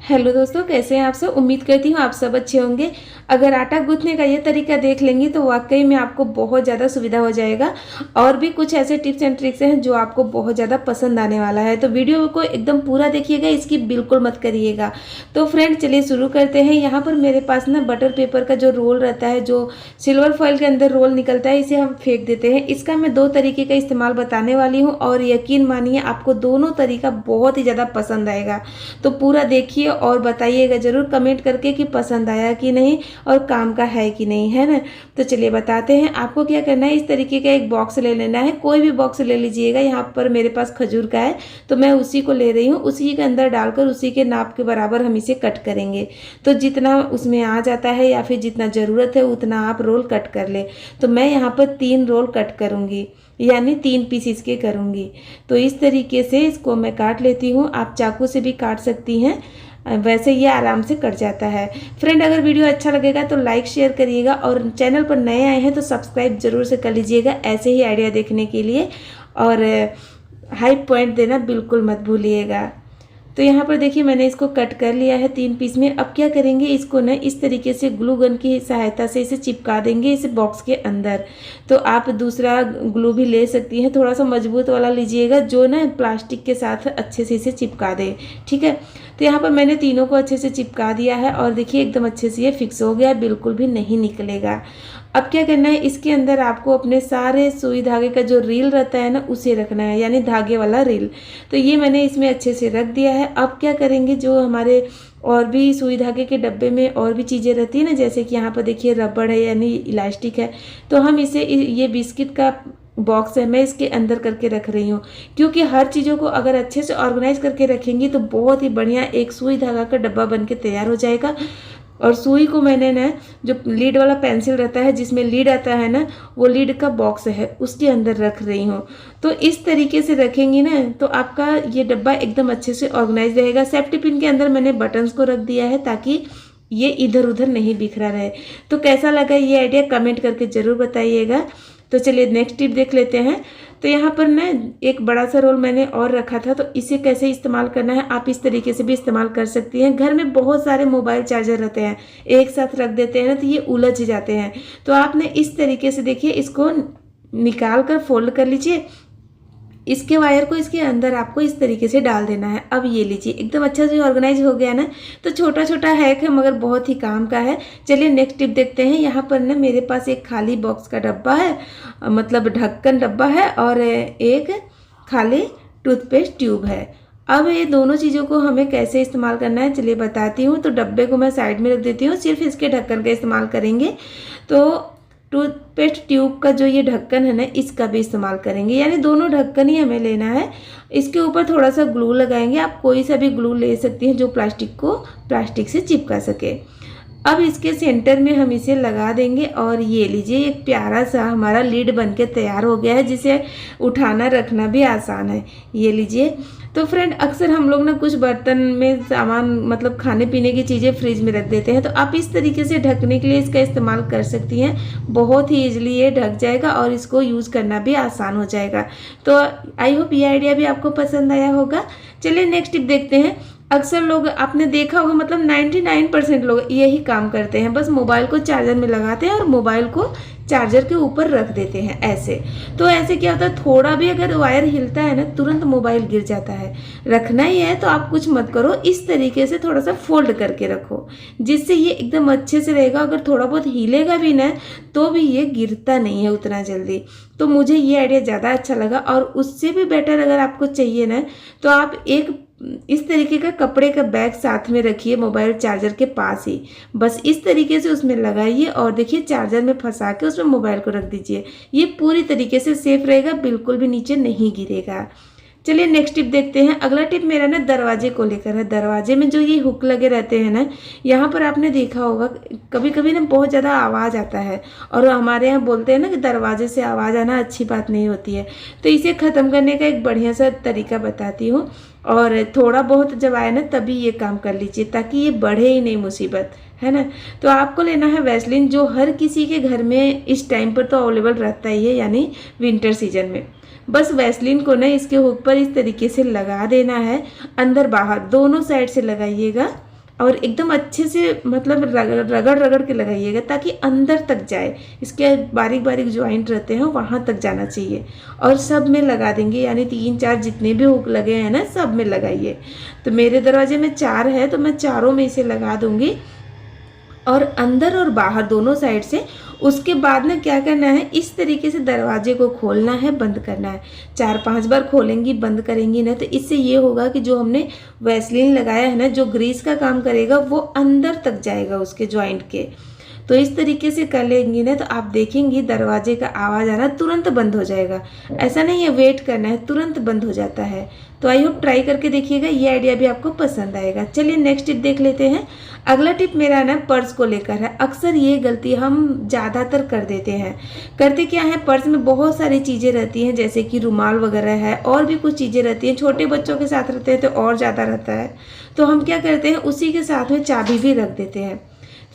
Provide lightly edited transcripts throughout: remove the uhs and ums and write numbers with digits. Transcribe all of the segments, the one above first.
Hello दोस्तों, कैसे हैं आप सब। उम्मीद करती हूँ आप सब अच्छे होंगे। अगर आटा गूंथने का ये तरीका देख लेंगी तो वाकई में आपको बहुत ज़्यादा सुविधा हो जाएगा। और भी कुछ ऐसे टिप्स एंड ट्रिक्स हैं जो आपको बहुत ज़्यादा पसंद आने वाला है, तो वीडियो को एकदम पूरा देखिएगा, इसकी बिल्कुल मत करिएगा। तो फ्रेंड चलिए शुरू करते हैं। यहाँ पर मेरे पास ना बटर पेपर का जो रोल रहता है, जो सिल्वर फॉइल के अंदर रोल निकलता है, इसे हम फेंक देते हैं। इसका मैं दो तरीके का इस्तेमाल बताने वाली हूँ और यकीन मानिए आपको दोनों तरीका बहुत ही ज़्यादा पसंद आएगा। तो पूरा देखिए और बताइएगा ज़रूर कमेंट करके कि पसंद आया कि नहीं और काम का है कि नहीं, है ना। तो चलिए बताते हैं। आपको क्या करना है, इस तरीके का एक बॉक्स ले लेना है, कोई भी बॉक्स ले लीजिएगा। यहाँ पर मेरे पास खजूर का है तो मैं उसी को ले रही हूँ। उसी के अंदर डालकर उसी के नाप के बराबर हम इसे कट करेंगे। तो जितना उसमें आ जाता है या फिर जितना ज़रूरत है उतना आप रोल कट कर ले। तो मैं यहाँ पर 3 रोल कट करूँगी, यानी 3 पीस इसके करूँगी। तो इस तरीके से इसको मैं काट लेती हूँ। आप चाकू से भी काट सकती हैं, वैसे ये आराम से कट जाता है। फ्रेंड अगर वीडियो अच्छा लगेगा तो लाइक शेयर करिएगा और चैनल पर नए आए हैं तो सब्सक्राइब जरूर से कर लीजिएगा ऐसे ही आइडिया देखने के लिए। और हाई पॉइंट देना बिल्कुल मत भूलिएगा। तो यहाँ पर देखिए मैंने इसको कट कर लिया है 3 पीस में। अब क्या करेंगे, इसको ना इस तरीके से ग्लू गन की सहायता से इसे चिपका देंगे इस बॉक्स के अंदर। तो आप दूसरा ग्लू भी ले सकती हैं, थोड़ा सा मजबूत वाला लीजिएगा जो ना प्लास्टिक के साथ अच्छे से इसे चिपका दे, ठीक है। तो यहाँ पर मैंने तीनों को अच्छे से चिपका दिया है और देखिए एकदम अच्छे से ये फिक्स हो गया, बिल्कुल भी नहीं निकलेगा। अब क्या करना है, इसके अंदर आपको अपने सारे सुई धागे का जो रील रहता है ना उसे रखना है, यानी धागे वाला रील। तो ये मैंने इसमें अच्छे से रख दिया है। अब क्या करेंगे, जो हमारे और भी सुई धागे के डब्बे में और भी चीज़ें रहती है ना, जैसे कि यहाँ पर देखिए रबड़ है यानी इलास्टिक है, तो हम इसे ये बिस्किट का बॉक्स है, मैं इसके अंदर करके रख रही हूँ। क्योंकि हर चीज़ों को अगर अच्छे से ऑर्गेनाइज करके रखेंगी तो बहुत ही बढ़िया एक सुई धागा का डब्बा बन के तैयार हो जाएगा। और सुई को मैंने ना जो लीड वाला पेंसिल रहता है जिसमें लीड आता है ना, वो लीड का बॉक्स है उसके अंदर रख रही हूँ। तो इस तरीके से रखेंगी ना तो आपका ये डब्बा एकदम अच्छे से ऑर्गेनाइज रहेगा। सेफ्टी पिन के अंदर मैंने बटन्स को रख दिया है ताकि ये इधर उधर नहीं बिखरा रहे। तो कैसा लगा ये आइडिया कमेंट करके ज़रूर बताइएगा। तो चलिए नेक्स्ट टिप देख लेते हैं। तो यहाँ पर ना एक बड़ा सा रोल मैंने और रखा था, तो इसे कैसे इस्तेमाल करना है, आप इस तरीके से भी इस्तेमाल कर सकती हैं। घर में बहुत सारे मोबाइल चार्जर रहते हैं, एक साथ रख देते हैं ना तो ये उलझ जाते हैं। तो आपने इस तरीके से देखिए इसको निकाल कर फोल्ड कर लीजिए, इसके वायर को इसके अंदर आपको इस तरीके से डाल देना है। अब ये लीजिए एकदम अच्छा से ऑर्गेनाइज हो गया ना। तो छोटा छोटा हैक है मगर बहुत ही काम का है। चलिए नेक्स्ट टिप देखते हैं। यहाँ पर ना मेरे पास एक खाली बॉक्स का डब्बा है, मतलब ढक्कन डब्बा है, और एक खाली टूथपेस्ट ट्यूब है। अब ये दोनों चीज़ों को हमें कैसे इस्तेमाल करना है चलिए बताती हूँ। तो डब्बे को मैं साइड में रख देती हूँ, सिर्फ इसके ढक्कन का इस्तेमाल करेंगे। तो टूथपेस्ट ट्यूब का जो ये ढक्कन है ना इसका भी इस्तेमाल करेंगे, यानी दोनों ढक्कन ही हमें लेना है। इसके ऊपर थोड़ा सा ग्लू लगाएंगे, आप कोई सा भी ग्लू ले सकती हैं जो प्लास्टिक को प्लास्टिक से चिपका सके। अब इसके सेंटर में हम इसे लगा देंगे और ये लीजिए एक प्यारा सा हमारा लीड बनके तैयार हो गया है, जिसे उठाना रखना भी आसान है। ये लीजिए। तो फ्रेंड अक्सर हम लोग ना कुछ बर्तन में सामान मतलब खाने पीने की चीज़ें फ्रिज में रख देते हैं, तो आप इस तरीके से ढकने के लिए इसका इस्तेमाल कर सकती हैं। बहुत ही ईजिली ये ढक जाएगा और इसको यूज़ करना भी आसान हो जाएगा। तो आई होप ये आइडिया भी आपको पसंद आया होगा। चलिए नेक्स्ट टिप देखते हैं। अक्सर लोग आपने देखा होगा, मतलब 99% लोग यही काम करते हैं, बस मोबाइल को चार्जर में लगाते हैं और मोबाइल को चार्जर के ऊपर रख देते हैं ऐसे। तो ऐसे क्या होता है, थोड़ा भी अगर वायर हिलता है ना तुरंत मोबाइल गिर जाता है। रखना ही है तो आप कुछ मत करो, इस तरीके से थोड़ा सा फोल्ड करके रखो, जिससे ये एकदम अच्छे से रहेगा। अगर थोड़ा बहुत हिलेगा भी ना तो भी ये गिरता नहीं है उतना जल्दी। तो मुझे ये आइडिया ज़्यादा अच्छा लगा। और उससे भी बेटर अगर आपको चाहिए ना तो आप एक इस तरीके का कपड़े का बैग साथ में रखिए मोबाइल चार्जर के पास ही, बस इस तरीके से उसमें लगाइए और देखिए चार्जर में फंसा के उसमें मोबाइल को रख दीजिए। ये पूरी तरीके से सेफ रहेगा, बिल्कुल भी नीचे नहीं गिरेगा। चलिए नेक्स्ट टिप देखते हैं। अगला टिप मेरा ना दरवाजे को लेकर है। दरवाजे में जो ये हुक लगे रहते हैं ना, यहाँ पर आपने देखा होगा कभी कभी ना बहुत ज़्यादा आवाज़ आता है, और हमारे यहाँ बोलते हैं ना कि दरवाजे से आवाज़ आना अच्छी बात नहीं होती है। तो इसे ख़त्म करने का एक बढ़िया सा तरीका बताती हूँ, और थोड़ा बहुत जब आए ना तभी ये काम कर लीजिए ताकि ये बढ़े ही नहीं मुसीबत, है ना। तो आपको लेना है वैसलीन, जो हर किसी के घर में इस टाइम पर तो अवेलेबल रहता ही है, यानी विंटर सीजन में। बस वैसलीन को ना इसके हुक पर इस तरीके से लगा देना है, अंदर बाहर दोनों साइड से लगाइएगा। और एकदम अच्छे से मतलब रगड़ रगड़ के लगाइएगा ताकि अंदर तक जाए, इसके बारीक बारीक जॉइंट रहते हैं वहाँ तक जाना चाहिए। और सब में लगा देंगे, यानी 3-4 जितने भी हुक लगे हैं ना सब में लगाइए। तो मेरे दरवाजे में 4 है तो मैं चारों में इसे लगा दूंगी, और अंदर और बाहर दोनों साइड से। उसके बाद ना क्या करना है, इस तरीके से दरवाजे को खोलना है, बंद करना है। 4-5 बार खोलेंगी बंद करेंगी ना तो इससे ये होगा कि जो हमने वैसलीन लगाया है ना, जो ग्रीस का काम करेगा वो अंदर तक जाएगा उसके जॉइंट के। तो इस तरीके से कर लेंगी ना तो आप देखेंगी दरवाजे का आवाज़ आना तुरंत बंद हो जाएगा। ऐसा नहीं है वेट करना है, तुरंत बंद हो जाता है। तो आई होप ट्राई करके देखिएगा, ये आइडिया भी आपको पसंद आएगा। चलिए नेक्स्ट टिप देख लेते हैं। अगला टिप मेरा ना पर्स को लेकर है। अक्सर ये गलती हम ज़्यादातर कर देते हैं। करते क्या है, पर्स में बहुत सारी चीज़ें रहती हैं, जैसे कि रुमाल वगैरह है और भी कुछ चीज़ें रहती हैं। छोटे बच्चों के साथ रहते हैं तो और ज़्यादा रहता है। तो हम क्या करते हैं, उसी के साथ में चाबी भी रख देते हैं।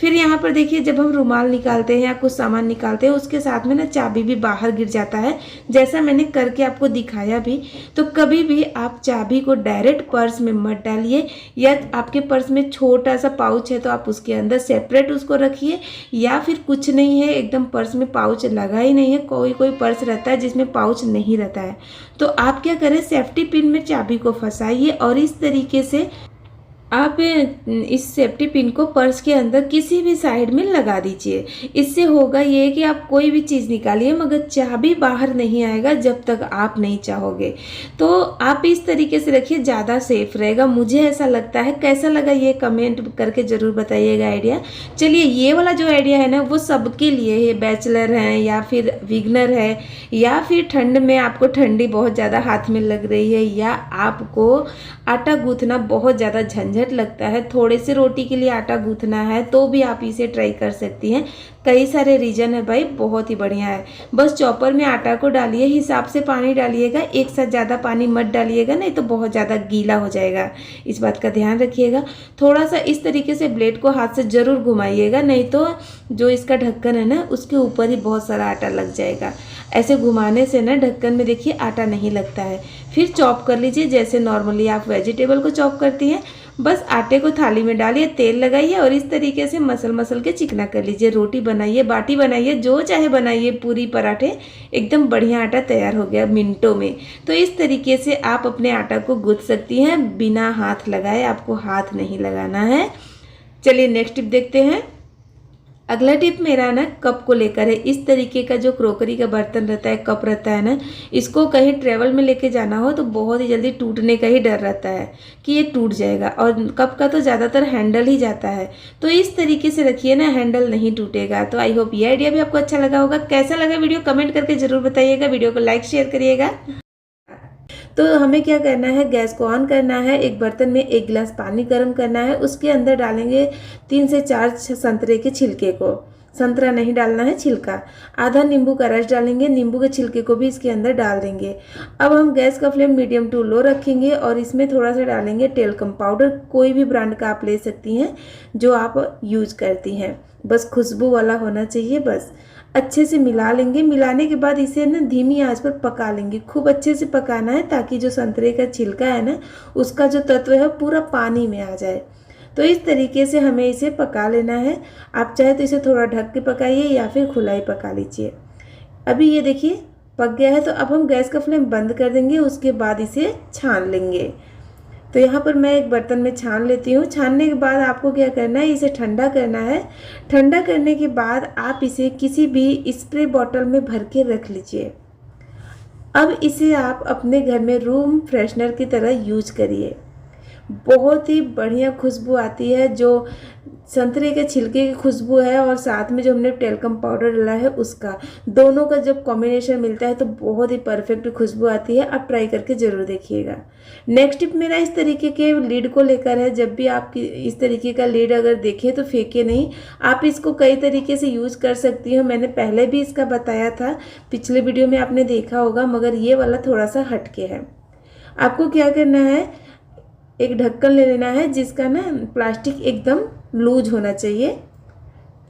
फिर यहाँ पर देखिए, जब हम रुमाल निकालते हैं या कुछ सामान निकालते हैं उसके साथ में ना चाबी भी बाहर गिर जाता है, जैसा मैंने करके आपको दिखाया भी। तो कभी भी आप चाबी को डायरेक्ट पर्स में मत डालिए, या आपके पर्स में छोटा सा पाउच है तो आप उसके अंदर सेपरेट उसको रखिए, या फिर कुछ नहीं है एकदम पर्स में पाउच लगा ही नहीं है, कोई कोई पर्स रहता है जिसमें पाउच नहीं रहता है, तो आप क्या करें, सेफ्टी पिन में चाबी को फंसाइए और इस तरीके से आप इस सेफ्टी पिन को पर्स के अंदर किसी भी साइड में लगा दीजिए। इससे होगा ये कि आप कोई भी चीज़ निकालिए मगर चाबी बाहर नहीं आएगा जब तक आप नहीं चाहोगे। तो आप इस तरीके से रखिए, ज़्यादा सेफ रहेगा, मुझे ऐसा लगता है। कैसा लगा ये कमेंट करके ज़रूर बताइएगा आइडिया। चलिए ये वाला जो आइडिया है ना वो सबके लिए है, बैचलर हैं या फिर बिगनर है, या फिर ठंड में आपको ठंडी बहुत ज़्यादा हाथ में लग रही है, या आपको आटा गूँथना बहुत ज़्यादा झंझट लगता है, थोड़े से रोटी के लिए आटा गूँथना है, तो भी आप इसे ट्राई कर सकती हैं। कई सारे रीजन है भाई, बहुत ही बढ़िया है। बस चॉपर में आटा को डालिए, हिसाब से पानी डालिएगा, एक साथ ज़्यादा पानी मत डालिएगा, नहीं तो बहुत ज़्यादा गीला हो जाएगा, इस बात का ध्यान रखिएगा। थोड़ा सा इस तरीके से ब्लेड को हाथ से ज़रूर घुमाइएगा, नहीं तो जो इसका ढक्कन है ना उसके ऊपर ही बहुत सारा आटा लग जाएगा। ऐसे घुमाने से ना ढक्कन में देखिए आटा नहीं लगता है। फिर चॉप कर लीजिए, जैसे नॉर्मली आप वेजिटेबल को चॉप करती हैं। बस आटे को थाली में डालिए, तेल लगाइए और इस तरीके से मसल मसल के चिकना कर लीजिए। रोटी बनाइए, बाटी बनाइए, जो चाहे बनाइए, पूरी पराठे, एकदम बढ़िया आटा तैयार हो गया मिनटों में। तो इस तरीके से आप अपने आटा को गूँथ सकती हैं बिना हाथ लगाए, आपको हाथ नहीं लगाना है। चलिए नेक्स्ट टिप देखते हैं। अगला टिप मेरा ना कप को लेकर है। इस तरीके का जो क्रोकरी का बर्तन रहता है, कप रहता है ना, इसको कहीं ट्रेवल में लेके जाना हो तो बहुत ही जल्दी टूटने का ही डर रहता है कि ये टूट जाएगा, और कप का तो ज़्यादातर हैंडल ही जाता है। तो इस तरीके से रखिए ना, हैंडल नहीं टूटेगा। तो आई होप ये आइडिया भी आपको अच्छा लगा होगा। कैसा लगा वीडियो कमेंट करके ज़रूर बताइएगा, वीडियो को लाइक शेयर करिएगा। तो हमें क्या करना है, गैस को ऑन करना है, एक बर्तन में 1 गिलास पानी गर्म करना है, उसके अंदर डालेंगे 3 से 4 संतरे के छिलके को। संतरा नहीं डालना है, छिलका। आधा नींबू का रस डालेंगे, नींबू के छिलके को भी इसके अंदर डाल देंगे। अब हम गैस का फ्लेम मीडियम टू लो रखेंगे और इसमें थोड़ा सा डालेंगे टेलकम पाउडर। कोई भी ब्रांड का आप ले सकती हैं जो आप यूज करती हैं, बस खुशबू वाला होना चाहिए। बस अच्छे से मिला लेंगे। मिलाने के बाद इसे ना धीमी आंच पर पका लेंगे। खूब अच्छे से पकाना है ताकि जो संतरे का छिलका है ना उसका जो तत्व है पूरा पानी में आ जाए। तो इस तरीके से हमें इसे पका लेना है। आप चाहे तो इसे थोड़ा ढक के पकाइए या फिर खुला ही पका लीजिए। अभी ये देखिए पक गया है, तो अब हम गैस का फ्लेम बंद कर देंगे, उसके बाद इसे छान लेंगे। तो यहाँ पर मैं एक बर्तन में छान लेती हूँ। छानने के बाद आपको क्या करना है, इसे ठंडा करना है। ठंडा करने के बाद आप इसे किसी भी स्प्रे बॉटल में भर के रख लीजिए। अब इसे आप अपने घर में रूम फ्रेशनर की तरह यूज करिए। बहुत ही बढ़िया खुशबू आती है, जो संतरे के छिलके की खुशबू है और साथ में जो हमने टेलकम पाउडर डाला है उसका, दोनों का जब कॉम्बिनेशन मिलता है तो बहुत ही परफेक्ट खुशबू आती है। आप ट्राई करके ज़रूर देखिएगा। नेक्स्ट टिप मेरा इस तरीके के लीड को लेकर है। जब भी आप इस तरीके का लीड अगर देखें तो फेंके नहीं, आप इसको कई तरीके से यूज़ कर सकती हो। मैंने पहले भी इसका बताया था, पिछले वीडियो में आपने देखा होगा, मगर ये वाला थोड़ा सा हटके है। आपको क्या करना है, एक ढक्कन ले लेना है जिसका ना प्लास्टिक एकदम लूज होना चाहिए।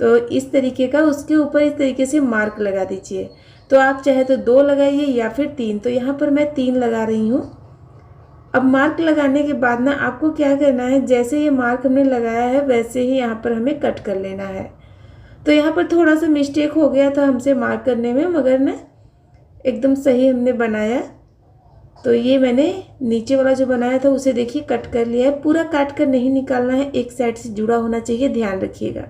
तो इस तरीके का उसके ऊपर इस तरीके से मार्क लगा दीजिए। तो आप चाहे तो 2 लगाइए या फिर 3। तो यहाँ पर मैं 3 लगा रही हूँ। अब मार्क लगाने के बाद ना आपको क्या करना है, जैसे ये मार्क हमने लगाया है वैसे ही यहाँ पर हमें कट कर लेना है। तो यहाँ पर थोड़ा सा मिस्टेक हो गया था हमसे मार्क करने में, मगर ना एकदम सही हमने बनाया। तो ये मैंने नीचे वाला जो बनाया था उसे देखिए कट कर लिया है। पूरा काट कर नहीं निकालना है, एक साइड से जुड़ा होना चाहिए, ध्यान रखिएगा।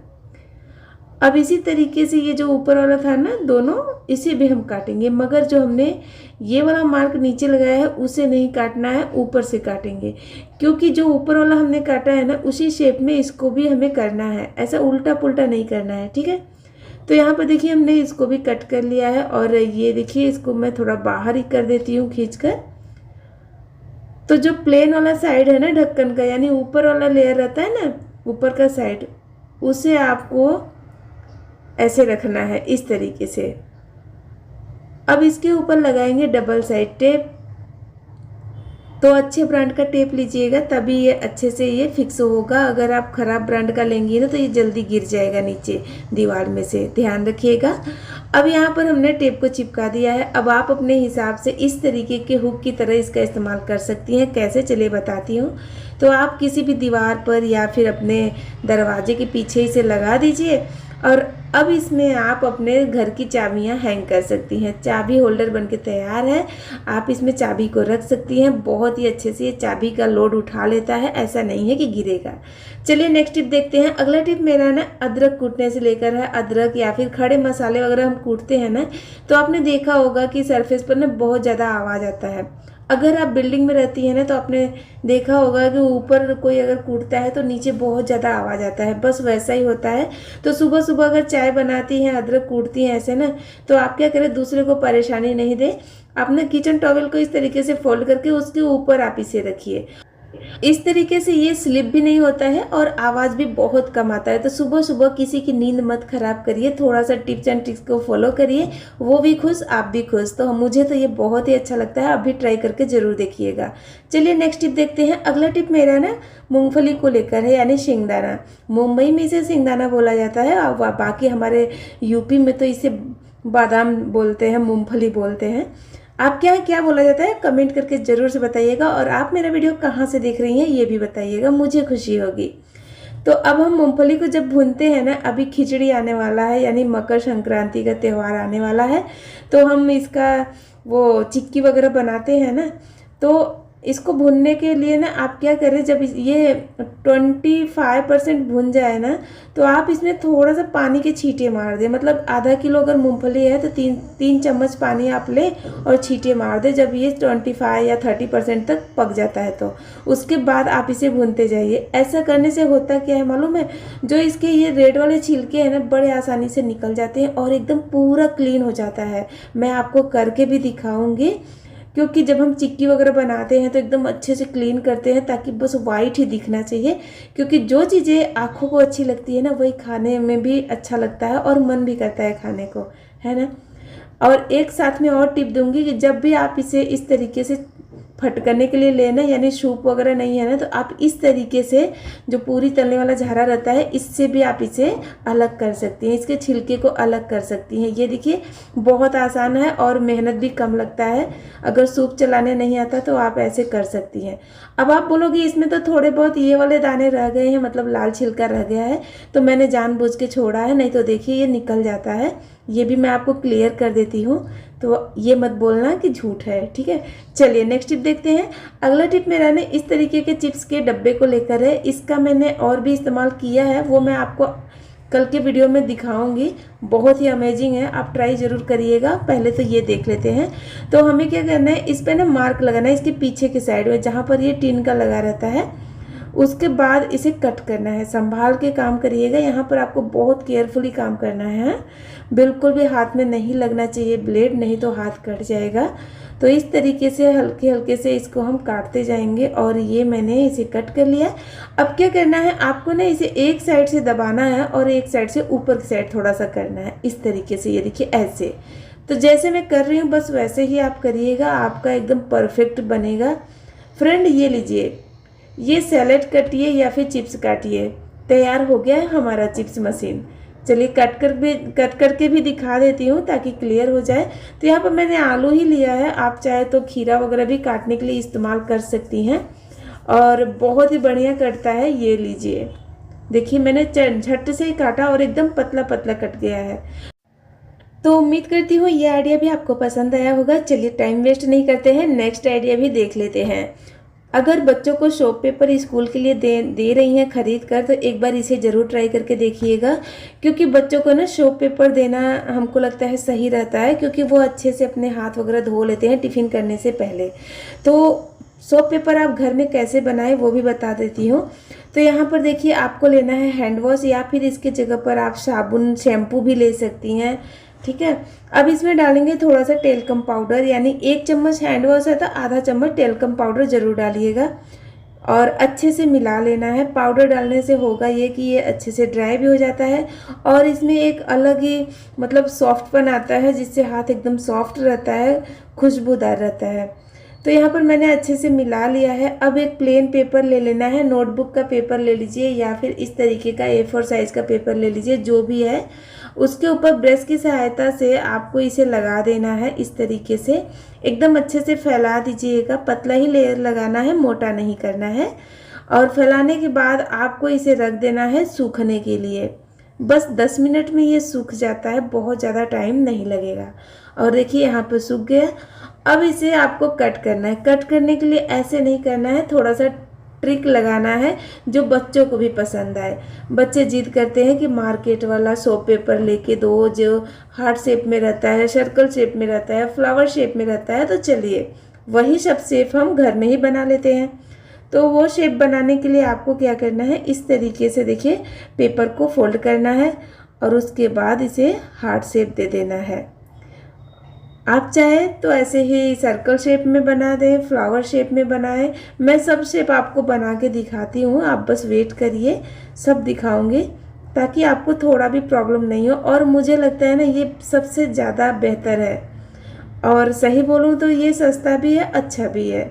अब इसी तरीके से ये जो ऊपर वाला था ना दोनों, इसे भी हम काटेंगे, मगर जो हमने ये वाला मार्क नीचे लगाया है उसे नहीं काटना है, ऊपर से काटेंगे। क्योंकि जो ऊपर वाला हमने काटा है ना उसी शेप में इसको भी हमें करना है, ऐसा उल्टा पुल्टा नहीं करना है, ठीक है। तो यहाँ पर देखिए हमने इसको भी कट कर लिया है और ये देखिए इसको मैं थोड़ा बाहर ही कर देती हूँ खींच कर। तो जो प्लेन वाला साइड है ना ढक्कन का, यानी ऊपर वाला लेयर रहता है ना ऊपर का साइड, उसे आपको ऐसे रखना है इस तरीके से। अब इसके ऊपर लगाएंगे डबल साइड टेप। तो अच्छे ब्रांड का टेप लीजिएगा, तभी ये अच्छे से ये फिक्स होगा। अगर आप ख़राब ब्रांड का लेंगी ना तो ये जल्दी गिर जाएगा नीचे दीवार में से, ध्यान रखिएगा। अब यहाँ पर हमने टेप को चिपका दिया है। अब आप अपने हिसाब से इस तरीके के हुक की तरह इसका इस्तेमाल कर सकती हैं। कैसे, चलिए बताती हूँ। तो आप किसी भी दीवार पर या फिर अपने दरवाजे के पीछे इसे लगा दीजिए और अब इसमें आप अपने घर की चाबियां हैंग कर सकती हैं। चाबी होल्डर बनके तैयार है, आप इसमें चाबी को रख सकती हैं। बहुत ही अच्छे से ये चाबी का लोड उठा लेता है, ऐसा नहीं है कि गिरेगा। चलिए नेक्स्ट टिप देखते हैं। अगला टिप मेरा ना अदरक कूटने से लेकर है। अदरक या फिर खड़े मसाले वगैरह हम कूटते हैं ना, तो आपने देखा होगा कि सरफेस पर ना बहुत ज़्यादा आवाज़ आता है। अगर आप बिल्डिंग में रहती हैं ना तो आपने देखा होगा कि ऊपर कोई अगर कूटता है तो नीचे बहुत ज़्यादा आवाज़ आता है, बस वैसा ही होता है। तो सुबह सुबह अगर चाय बनाती हैं, अदरक कूटती हैं ऐसे ना, तो आप क्या करें, दूसरे को परेशानी नहीं दे, अपने किचन टॉवेल को इस तरीके से फोल्ड करके उसके ऊपर आप इसे रखिए। इस तरीके से ये स्लिप भी नहीं होता है और आवाज़ भी बहुत कम आता है। तो सुबह सुबह किसी की नींद मत खराब करिए, थोड़ा सा टिप्स एंड ट्रिक्स को फॉलो करिए, वो भी खुश आप भी खुश। तो मुझे तो ये बहुत ही अच्छा लगता है, आप भी ट्राई करके ज़रूर देखिएगा। चलिए नेक्स्ट टिप देखते हैं। अगला टिप मेरा ना मूंगफली को लेकर है, यानी सिंगदाना। मुंबई में इसे सिंगदाना बोला जाता है और बाकी हमारे यूपी में तो इसे बादाम बोलते हैं, मूंगफली बोलते हैं। आपके यहाँ क्या बोला जाता है कमेंट करके ज़रूर से बताइएगा। और आप मेरा वीडियो कहाँ से देख रही हैं ये भी बताइएगा, मुझे खुशी होगी। तो अब हम मूंगफली को जब भूनते हैं ना, अभी खिचड़ी आने वाला है, यानी मकर संक्रांति का त्यौहार आने वाला है, तो हम इसका वो चिक्की वगैरह बनाते हैं ना, तो इसको भूनने के लिए ना आप क्या करें, जब ये 25% भुन जाए ना, तो आप इसमें थोड़ा सा पानी के छींटे मार दें। मतलब आधा किलो अगर मूंगफली है तो 3 चम्मच पानी आप लें और छींटे मार दें। जब ये 25 या 30% तक पक जाता है तो उसके बाद आप इसे भूनते जाइए। ऐसा करने से होता क्या है मालूम है, जो इसके ये रेड वाले छिलके हैं ना, बड़े आसानी से निकल जाते हैं और एकदम पूरा क्लीन हो जाता है। मैं आपको करके भी दिखाऊंगी, क्योंकि जब हम चिक्की वगैरह बनाते हैं तो एकदम अच्छे से क्लीन करते हैं ताकि बस वाइट ही दिखना चाहिए। क्योंकि जो चीज़ें आँखों को अच्छी लगती है ना, वही खाने में भी अच्छा लगता है और मन भी करता है खाने को, है ना। और एक साथ में और टिप दूंगी कि जब भी आप इसे इस तरीके से फटकने के लिए लेना, यानी सूप वगैरह नहीं है ना, तो आप इस तरीके से जो पूरी तलने वाला झारा रहता है, इससे भी आप इसे अलग कर सकती हैं, इसके छिलके को अलग कर सकती हैं। ये देखिए बहुत आसान है और मेहनत भी कम लगता है। अगर सूप चलाने नहीं आता तो आप ऐसे कर सकती हैं। अब आप बोलोगे इसमें तो थोड़े बहुत ये वाले दाने रह गए हैं, मतलब लाल छिलका रह गया है, तो मैंने जानबूझ के छोड़ा है, नहीं तो देखिए ये निकल जाता है। ये भी मैं आपको क्लियर कर देती हूँ, तो ये मत बोलना कि झूठ है, ठीक है। चलिए नेक्स्ट टिप देखते हैं। अगला टिप मेरा ने इस तरीके के चिप्स के डब्बे को लेकर है। इसका मैंने और भी इस्तेमाल किया है, वो मैं आपको कल के वीडियो में दिखाऊंगी। बहुत ही अमेजिंग है, आप ट्राई ज़रूर करिएगा। पहले तो ये देख लेते हैं। तो हमें क्या करना है, इस पर ना मार्क लगाना है, इसके पीछे के साइड में जहाँ पर ये टीन का लगा रहता है। उसके बाद इसे कट करना है, संभाल के काम करिएगा। यहाँ पर आपको बहुत केयरफुली काम करना है, बिल्कुल भी हाथ में नहीं लगना चाहिए ब्लेड, नहीं तो हाथ कट जाएगा। तो इस तरीके से हल्के हल्के से इसको हम काटते जाएंगे और ये मैंने इसे कट कर लिया। अब क्या करना है, आपको ना इसे एक साइड से दबाना है और एक साइड से ऊपर की साइड थोड़ा सा करना है, इस तरीके से। ये देखिए ऐसे, तो जैसे मैं कर रही हूँ बस वैसे ही आप करिएगा, आपका एकदम परफेक्ट बनेगा। फ्रेंड ये लीजिए, ये सैलेड काटिए या फिर चिप्स काटिए, तैयार हो गया है हमारा चिप्स मशीन। चलिए कट करके भी दिखा देती हूँ ताकि क्लियर हो जाए। तो यहाँ पर मैंने आलू ही लिया है, आप चाहे तो खीरा वगैरह भी काटने के लिए इस्तेमाल कर सकती हैं और बहुत ही बढ़िया कटता है। ये लीजिए, देखिए मैंने झट से ही काटा और एकदम पतला पतला कट गया है। तो उम्मीद करती हूँ ये आइडिया भी आपको पसंद आया होगा। चलिए टाइम वेस्ट नहीं करते हैं, नेक्स्ट आइडिया भी देख लेते हैं। अगर बच्चों को शॉप पेपर स्कूल के लिए दे रही हैं खरीद कर, तो एक बार इसे ज़रूर ट्राई करके देखिएगा, क्योंकि बच्चों को ना शॉप पेपर देना हमको लगता है सही रहता है, क्योंकि वो अच्छे से अपने हाथ वगैरह धो लेते हैं टिफ़िन करने से पहले। तो शॉप पेपर आप घर में कैसे बनाएं वो भी बता देती हूँ। तो यहाँ पर देखिए आपको लेना है हैंड वॉश, या फिर इसके जगह पर आप साबुन शैम्पू भी ले सकती हैं, ठीक है। अब इसमें डालेंगे थोड़ा सा टेल्कम पाउडर, यानी 1 चम्मच हैंड वॉश है तो आधा चम्मच टेल्कम पाउडर ज़रूर डालिएगा और अच्छे से मिला लेना है। पाउडर डालने से होगा ये कि ये अच्छे से ड्राई भी हो जाता है और इसमें एक अलग ही मतलब सॉफ्टपन आता है, जिससे हाथ एकदम सॉफ्ट रहता है, खुशबूदार रहता है। तो यहाँ पर मैंने अच्छे से मिला लिया है। अब एक प्लेन पेपर ले लेना है, नोटबुक का पेपर ले लीजिए या फिर इस तरीके का A4 साइज़ का पेपर ले लीजिए, जो भी है। उसके ऊपर ब्रश की सहायता से आपको इसे लगा देना है। इस तरीके से एकदम अच्छे से फैला दीजिएगा, पतला ही लेयर लगाना है, मोटा नहीं करना है। और फैलाने के बाद आपको इसे रख देना है सूखने के लिए। बस 10 मिनट में ये सूख जाता है, बहुत ज़्यादा टाइम नहीं लगेगा। और देखिए यहाँ पर सूख गया। अब इसे आपको कट करना है। कट करने के लिए ऐसे नहीं करना है, थोड़ा सा ट्रिक लगाना है जो बच्चों को भी पसंद आए। बच्चे जिद करते हैं कि मार्केट वाला सॉप पेपर लेके दो, जो हार्ट शेप में रहता है, सर्कल शेप में रहता है, फ्लावर शेप में रहता है। तो चलिए वही सब शेप हम घर में ही बना लेते हैं। तो वो शेप बनाने के लिए आपको क्या करना है, इस तरीके से देखिए पेपर को फोल्ड करना है और उसके बाद इसे हार्ट शेप दे देना है। आप चाहे तो ऐसे ही सर्कल शेप में बना दें, फ्लावर शेप में बनाएं। मैं सब शेप आपको बना के दिखाती हूँ, आप बस वेट करिए, सब दिखाऊंगी ताकि आपको थोड़ा भी प्रॉब्लम नहीं हो। और मुझे लगता है ना ये सबसे ज़्यादा बेहतर है, और सही बोलूँ तो ये सस्ता भी है, अच्छा भी है।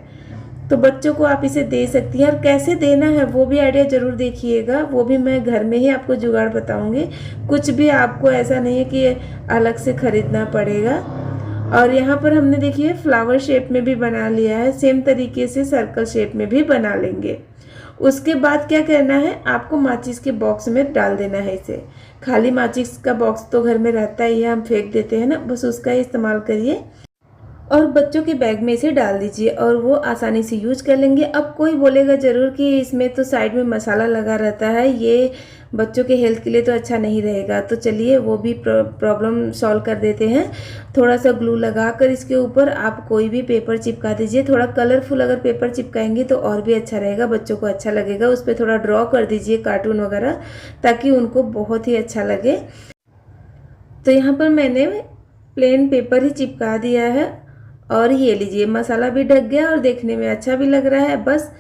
तो बच्चों को आप इसे दे सकती हैं। और कैसे देना है वो भी आइडिया ज़रूर देखिएगा, वो भी मैं घर में ही आपको जुगाड़ बताऊँगी। कुछ भी आपको ऐसा नहीं है कि अलग से ख़रीदना पड़ेगा। और यहाँ पर हमने देखिए फ्लावर शेप में भी बना लिया है, सेम तरीके से सर्कल शेप में भी बना लेंगे। उसके बाद क्या करना है, आपको माचिस के बॉक्स में डाल देना है इसे। खाली माचिस का बॉक्स तो घर में रहता ही है, हम फेंक देते हैं ना, बस उसका ही इस्तेमाल करिए और बच्चों के बैग में इसे डाल दीजिए और वो आसानी से यूज कर लेंगे। अब कोई बोलेगा ज़रूर कि इसमें तो साइड में मसाला लगा रहता है, ये बच्चों के हेल्थ के लिए तो अच्छा नहीं रहेगा। तो चलिए वो भी प्रॉब्लम सॉल्व कर देते हैं। थोड़ा सा ग्लू लगाकर इसके ऊपर आप कोई भी पेपर चिपका दीजिए। थोड़ा कलरफुल अगर पेपर चिपकाएंगे तो और भी अच्छा रहेगा, बच्चों को अच्छा लगेगा। उस पर थोड़ा ड्रॉ कर दीजिए कार्टून वगैरह, ताकि उनको बहुत ही अच्छा लगे। तो यहाँ पर मैंने प्लेन पेपर ही चिपका दिया है और ये लीजिए मसाला भी ढक गया और देखने में अच्छा भी लग रहा है। बस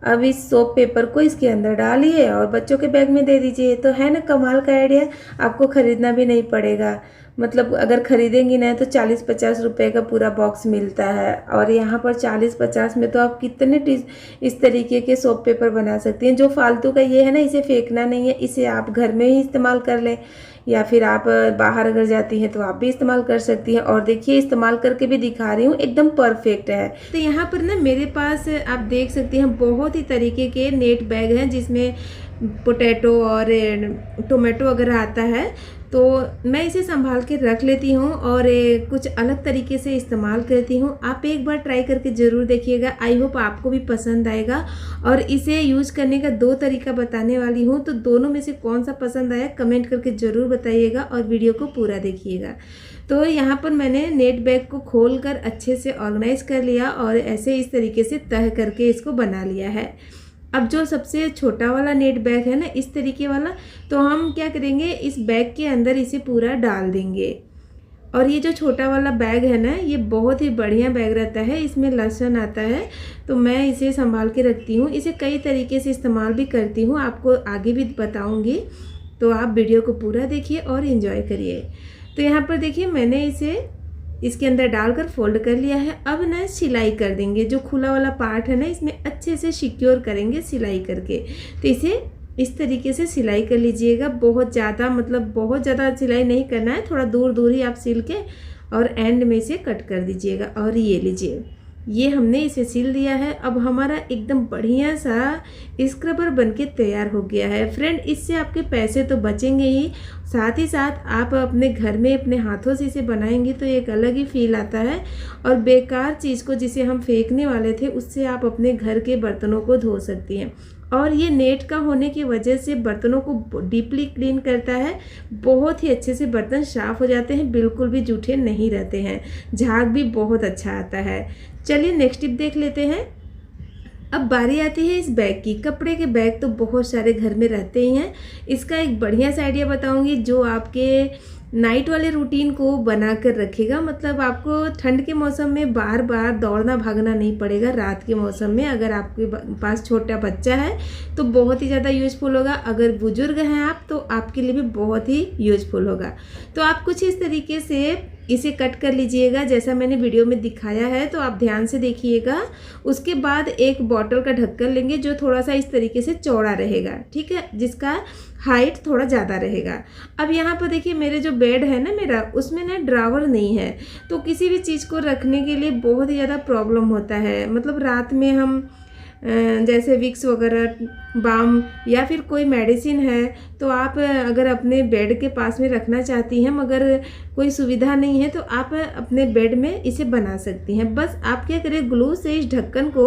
अब इस सोप पेपर को इसके अंदर डालिए और बच्चों के बैग में दे दीजिए। तो है ना कमाल का आइडिया, आपको ख़रीदना भी नहीं पड़ेगा। मतलब अगर ख़रीदेंगी ना तो 40-50 रुपए का पूरा बॉक्स मिलता है, और यहाँ पर 40-50 में तो आप कितने इस तरीके के सोप पेपर बना सकती हैं। जो फालतू का ये है ना, इसे फेंकना नहीं है, इसे आप घर में ही इस्तेमाल कर लें, या फिर आप बाहर अगर जाती हैं तो आप भी इस्तेमाल कर सकती हैं। और देखिए इस्तेमाल करके भी दिखा रही हूँ, एकदम परफेक्ट है। तो यहाँ पर ना मेरे पास आप देख सकती हैं बहुत ही तरीके के नेट बैग हैं, जिसमें पोटैटो और टोमेटो वगैरह आता है। तो मैं इसे संभाल के रख लेती हूँ और कुछ अलग तरीके से इस्तेमाल करती हूँ। आप एक बार ट्राई करके ज़रूर देखिएगा, आई होप आपको भी पसंद आएगा। और इसे यूज करने का 2 तरीका बताने वाली हूँ, तो दोनों में से कौन सा पसंद आया कमेंट करके ज़रूर बताइएगा और वीडियो को पूरा देखिएगा। तो यहाँ पर मैंने नेट बैग को खोल कर अच्छे से ऑर्गेनाइज कर लिया और ऐसे इस तरीके से तह करके इसको बना लिया है। अब जो सबसे छोटा वाला नेट बैग है ना, इस तरीके वाला, तो हम क्या करेंगे, इस बैग के अंदर इसे पूरा डाल देंगे। और ये जो छोटा वाला बैग है ना, ये बहुत ही बढ़िया बैग रहता है, इसमें लहसुन आता है। तो मैं इसे संभाल के रखती हूँ, इसे कई तरीके से इस्तेमाल भी करती हूँ, आपको आगे भी बताऊँगी। तो आप वीडियो को पूरा देखिए और इन्जॉय करिए। तो यहाँ पर देखिए मैंने इसे इसके अंदर डालकर फोल्ड कर लिया है। अब ना सिलाई कर देंगे, जो खुला वाला पार्ट है ना, इसमें अच्छे से सिक्योर करेंगे सिलाई करके। तो इसे इस तरीके से सिलाई कर लीजिएगा। बहुत ज़्यादा मतलब बहुत ज़्यादा सिलाई नहीं करना है, थोड़ा दूर दूर ही आप सिल के और एंड में से कट कर दीजिएगा। और ये लीजिए, ये हमने इसे सिल दिया है। अब हमारा एकदम बढ़िया सा स्क्रबर बनके तैयार हो गया है। फ्रेंड, इससे आपके पैसे तो बचेंगे ही, साथ ही साथ आप अपने घर में अपने हाथों से इसे बनाएंगे तो एक अलग ही फील आता है। और बेकार चीज़ को जिसे हम फेंकने वाले थे उससे आप अपने घर के बर्तनों को धो सकती हैं। और ये नेट का होने की वजह से बर्तनों को डीपली क्लीन करता है। बहुत ही अच्छे से बर्तन साफ़ हो जाते हैं, बिल्कुल भी जूठे नहीं रहते हैं, झाग भी बहुत अच्छा आता है। चलिए नेक्स्ट टिप देख लेते हैं। अब बारी आती है इस बैग की। कपड़े के बैग तो बहुत सारे घर में रहते ही हैं। इसका एक बढ़िया सा आइडिया बताऊंगी जो आपके नाइट वाले रूटीन को बना कर रखेगा। मतलब आपको ठंड के मौसम में बार बार दौड़ना भागना नहीं पड़ेगा। रात के मौसम में अगर आपके पास छोटा बच्चा है तो बहुत ही ज़्यादा यूजफुल होगा। अगर बुजुर्ग हैं आप तो आपके लिए भी बहुत ही यूजफुल होगा। तो आप कुछ इस तरीके से इसे कट कर लीजिएगा जैसा मैंने वीडियो में दिखाया है, तो आप ध्यान से देखिएगा। उसके बाद एक बॉटल का ढक्कन लेंगे जो थोड़ा सा इस तरीके से चौड़ा रहेगा, ठीक है, जिसका हाइट थोड़ा ज़्यादा रहेगा। अब यहाँ पर देखिए मेरे जो बेड है ना मेरा, उसमें ना ड्रावर नहीं है, तो किसी भी चीज़ को रखने के लिए बहुत ही ज़्यादा प्रॉब्लम होता है। मतलब रात में हम जैसे विक्स वगैरह, बाम या फिर कोई मेडिसिन है तो आप अगर अपने बेड के पास में रखना चाहती हैं मगर कोई सुविधा नहीं है तो आप अपने बेड में इसे बना सकती हैं। बस आप क्या करें, ग्लू से इस ढक्कन को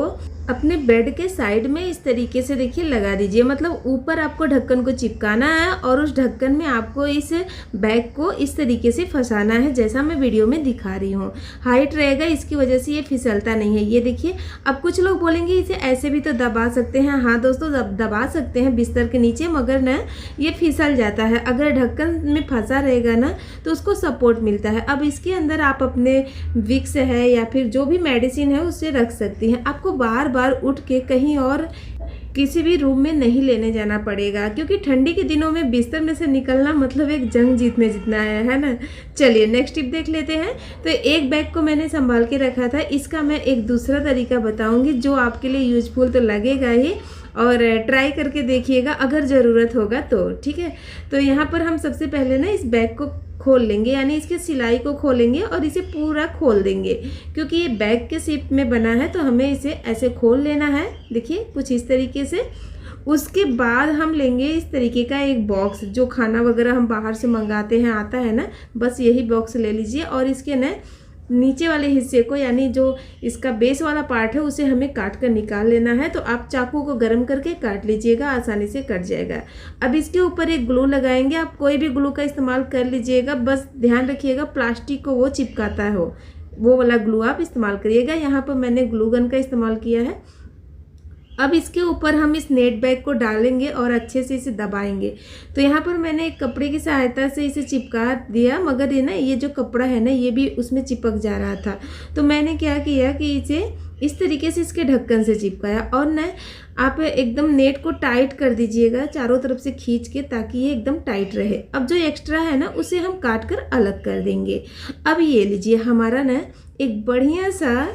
अपने बेड के साइड में इस तरीके से देखिए लगा दीजिए। मतलब ऊपर आपको ढक्कन को चिपकाना है और उस ढक्कन में आपको इस बैग को इस तरीके से फंसाना है जैसा मैं वीडियो में दिखा रही हूँ। हाइट रहेगा, इसकी वजह से ये फिसलता नहीं है। ये देखिए, अब कुछ लोग बोलेंगे इसे ऐसे भी तो दबा सकते हैं। हाँ दोस्तों, दबा सकते हैं बिस्तर के नीचे, मगर ना ये फिसल जाता है। अगर ढक्कन में फंसा रहेगा ना तो उसको सपोर्ट मिलता है। अब इसके अंदर आप अपने विक्स है या फिर जो भी मेडिसिन है उससे रख सकती हैं। आपको बार बार उठ के कहीं और किसी भी रूम में नहीं लेने जाना पड़ेगा, क्योंकि ठंडी के दिनों में बिस्तर में से निकलना मतलब एक जंग जीतने जितना है ना। चलिए नेक्स्ट टिप देख लेते हैं। तो एक बैग को मैंने संभाल के रखा था, इसका मैं एक दूसरा तरीका बताऊंगी जो आपके लिए यूजफुल तो लगेगा ही, और ट्राई करके देखिएगा अगर ज़रूरत होगा तो, ठीक है। तो यहाँ पर हम सबसे पहले ना इस बैग को खोल लेंगे, यानी इसके सिलाई को खोलेंगे और इसे पूरा खोल देंगे। क्योंकि ये बैग के शेप में बना है तो हमें इसे ऐसे खोल लेना है, देखिए कुछ इस तरीके से। उसके बाद हम लेंगे इस तरीके का एक बॉक्स, जो खाना वगैरह हम बाहर से मंगाते हैं आता है ना, बस यही बॉक्स ले लीजिए। और इसके ना नीचे वाले हिस्से को, यानी जो इसका बेस वाला पार्ट है, उसे हमें काट कर निकाल लेना है। तो आप चाकू को गर्म करके काट लीजिएगा, आसानी से कट जाएगा। अब इसके ऊपर एक ग्लू लगाएंगे। आप कोई भी ग्लू का इस्तेमाल कर लीजिएगा, बस ध्यान रखिएगा प्लास्टिक को वो चिपकाता हो, वो वाला ग्लू आप इस्तेमाल करिएगा। यहाँ पर मैंने ग्लू गन का इस्तेमाल किया है। अब इसके ऊपर हम इस नेट बैग को डालेंगे और अच्छे से इसे दबाएंगे। तो यहाँ पर मैंने एक कपड़े की सहायता से इसे चिपका दिया, मगर ये ना ये जो कपड़ा है ना ये भी उसमें चिपक जा रहा था। तो मैंने क्या किया कि इसे इस तरीके से इसके ढक्कन से चिपकाया, और ना आप एकदम नेट को टाइट कर दीजिएगा चारों तरफ से खींच के, ताकि ये एकदम टाइट रहे। अब जो एक्स्ट्रा है ना उसे हम काट कर अलग कर देंगे। अब ये लीजिए, हमारा ना एक बढ़िया सा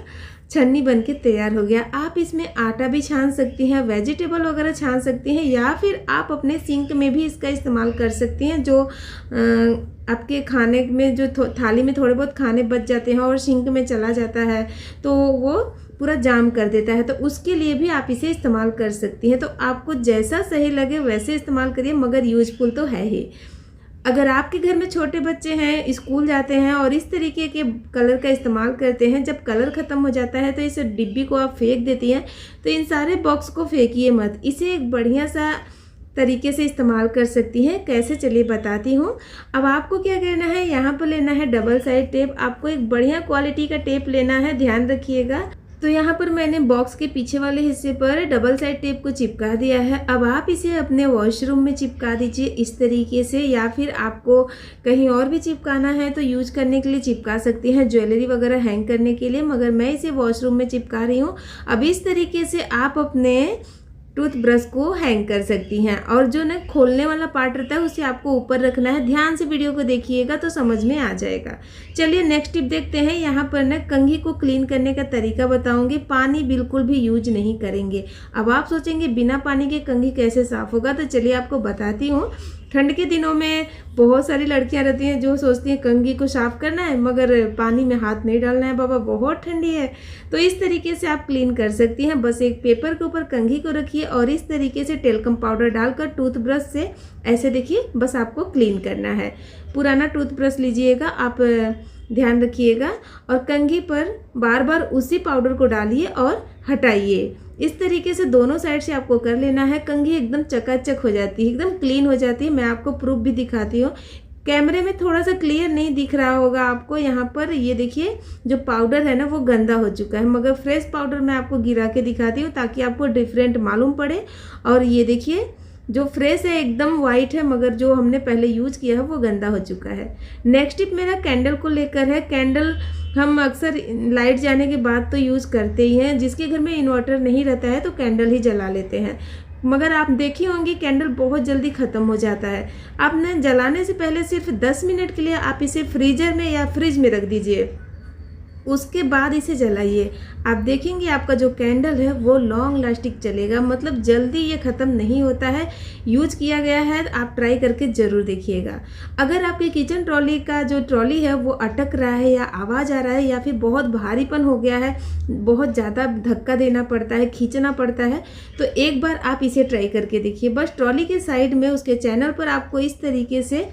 छन्नी बनके तैयार हो गया। आप इसमें आटा भी छान सकती हैं, वेजिटेबल वगैरह छान सकती हैं, या फिर आप अपने सिंक में भी इसका इस्तेमाल कर सकती हैं। जो आपके खाने में जो थाली में थोड़े बहुत खाने बच जाते हैं और सिंक में चला जाता है तो वो पूरा जाम कर देता है, तो उसके लिए भी आप इसे इस्तेमाल कर सकती हैं। तो आपको जैसा सही लगे वैसे इस्तेमाल करिए, मगर यूजफुल तो है ही। अगर आपके घर में छोटे बच्चे हैं, स्कूल जाते हैं और इस तरीके के कलर का इस्तेमाल करते हैं, जब कलर ख़त्म हो जाता है तो इस डिब्बी को आप फेंक देती हैं, तो इन सारे बॉक्स को फेंकिए मत। इसे एक बढ़िया सा तरीके से इस्तेमाल कर सकती हैं। कैसे, चलिए बताती हूँ। अब आपको क्या करना है, यहाँ पर लेना है डबल साइड टेप। आपको एक बढ़िया क्वालिटी का टेप लेना है, ध्यान रखिएगा। तो यहाँ पर मैंने बॉक्स के पीछे वाले हिस्से पर डबल साइड टेप को चिपका दिया है। अब आप इसे अपने वॉशरूम में चिपका दीजिए इस तरीके से, या फिर आपको कहीं और भी चिपकाना है तो यूज करने के लिए चिपका सकती हैं, ज्वेलरी वगैरह हैंग करने के लिए, मगर मैं इसे वॉशरूम में चिपका रही हूँ। अब इस तरीके से आप अपने टूथब्रश को हैंग कर सकती हैं। और जो ना खोलने वाला पार्ट रहता है उसे आपको ऊपर रखना है। ध्यान से वीडियो को देखिएगा तो समझ में आ जाएगा। चलिए नेक्स्ट टिप देखते हैं। यहाँ पर ना कंघी को क्लीन करने का तरीका बताऊंगी। पानी बिल्कुल भी यूज नहीं करेंगे। अब आप सोचेंगे बिना पानी के कंघी कैसे साफ होगा, तो चलिए आपको बताती हूँ। ठंड के दिनों में बहुत सारी लड़कियां रहती हैं जो सोचती हैं कंघी को साफ करना है मगर पानी में हाथ नहीं डालना है, बाबा बहुत ठंडी है। तो इस तरीके से आप क्लीन कर सकती हैं। बस एक पेपर के ऊपर कंघी को रखिए और इस तरीके से टेल्कम पाउडर डालकर टूथब्रश से ऐसे देखिए बस आपको क्लीन करना है। पुराना टूथब्रश लीजिएगा, आप ध्यान रखिएगा, और कंघी पर बार बार उसी पाउडर को डालिए और हटाइए। इस तरीके से दोनों साइड से आपको कर लेना है। कंघी एकदम चकाचक हो जाती है, एकदम क्लीन हो जाती है। मैं आपको प्रूफ भी दिखाती हूँ। कैमरे में थोड़ा सा क्लियर नहीं दिख रहा होगा आपको। यहाँ पर ये देखिए जो पाउडर है ना वो गंदा हो चुका है, मगर फ्रेश पाउडर मैं आपको गिरा के दिखाती हूँ ताकि आपको डिफरेंट मालूम पड़े। और ये देखिए जो फ्रेश है एकदम वाइट है, मगर जो हमने पहले यूज किया है वो गंदा हो चुका है। नेक्स्ट टिप मेरा कैंडल को लेकर है। कैंडल हम अक्सर लाइट जाने के बाद तो यूज़ करते ही हैं। जिसके घर में इन्वर्टर नहीं रहता है तो कैंडल ही जला लेते हैं, मगर आप देखी होंगी कैंडल बहुत जल्दी ख़त्म हो जाता है। आपने जलाने से पहले सिर्फ 10 मिनट के लिए आप इसे फ्रीजर में या फ्रिज में रख दीजिए, उसके बाद इसे जलाइए। आप देखेंगे आपका जो कैंडल है वो लॉन्ग लास्टिंग चलेगा, मतलब जल्दी ये ख़त्म नहीं होता है। यूज किया गया है, आप ट्राई करके ज़रूर देखिएगा। अगर आपके किचन ट्रॉली का जो ट्रॉली है वो अटक रहा है या आवाज़ आ रहा है या फिर बहुत भारीपन हो गया है, बहुत ज़्यादा धक्का देना पड़ता है, खींचना पड़ता है, तो एक बार आप इसे ट्राई करके देखिए। बस ट्रॉली के साइड में उसके चैनल पर आपको इस तरीके से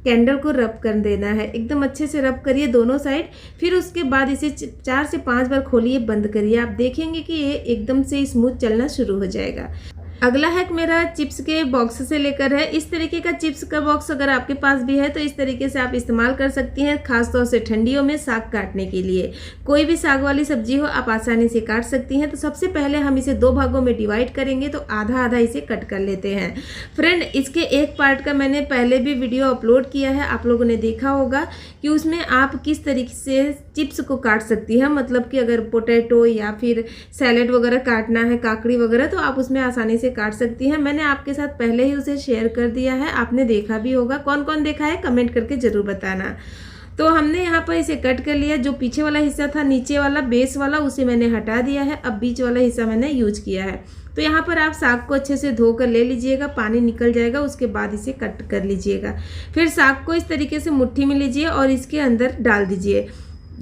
कैंडल को रब कर देना है। एकदम अच्छे से रब करिए दोनों साइड। फिर उसके बाद इसे 4 से 5 बार खोलिए, बंद करिए। आप देखेंगे कि ये एकदम से स्मूथ चलना शुरू हो जाएगा। अगला हैक मेरा चिप्स के बॉक्स से लेकर है। इस तरीके का चिप्स का बॉक्स अगर आपके पास भी है तो इस तरीके से आप इस्तेमाल कर सकती हैं, खासतौर से ठंडियों में साग काटने के लिए। कोई भी साग वाली सब्जी हो आप आसानी से काट सकती हैं। तो सबसे पहले हम इसे 2 भागों में डिवाइड करेंगे, तो आधा आधा इसे कट कर लेते हैं। फ्रेंड, इसके एक पार्ट का मैंने पहले भी वीडियो अपलोड किया है, आप लोगों ने देखा होगा कि उसमें आप किस तरीके से चिप्स को काट सकती हैं। मतलब कि अगर पोटैटो या फिर सैलेड वगैरह काटना है, काकड़ी वगैरह, तो आप उसमें आसानी से काट सकती हैं। मैंने आपके साथ पहले ही उसे शेयर कर दिया है, आपने देखा भी होगा। कौन कौन देखा है कमेंट करके ज़रूर बताना। तो हमने यहाँ पर इसे कट कर लिया। जो पीछे वाला हिस्सा था, नीचे वाला बेस वाला, उसे मैंने हटा दिया है। अब बीच वाला हिस्सा मैंने यूज किया है। तो यहाँ पर आप साग को अच्छे से धोकर ले लीजिएगा, पानी निकल जाएगा, उसके बाद इसे कट कर लीजिएगा। फिर साग को इस तरीके से मुट्ठी में लीजिए और इसके अंदर डाल दीजिए।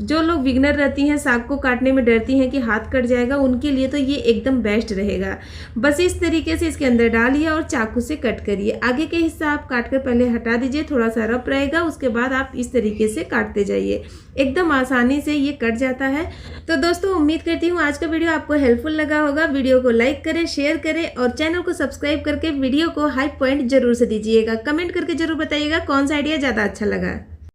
जो लोग बिगनर रहती हैं, साग को काटने में डरती हैं कि हाथ कट जाएगा, उनके लिए तो ये एकदम बेस्ट रहेगा। बस इस तरीके से इसके अंदर डालिए और चाकू से कट करिए। आगे के हिस्सा आप काट कर पहले हटा दीजिए, थोड़ा सा रफ रहेगा, उसके बाद आप इस तरीके से काटते जाइए। एकदम आसानी से ये कट जाता है। तो दोस्तों, उम्मीद करती हूँ आज का वीडियो आपको हेल्पफुल लगा होगा। वीडियो को लाइक करें, शेयर करें और चैनल को सब्सक्राइब करके वीडियो को हाई पॉइंट जरूर से दीजिएगा। कमेंट करके जरूर बताइएगा कौन सा आइडिया ज़्यादा अच्छा लगा।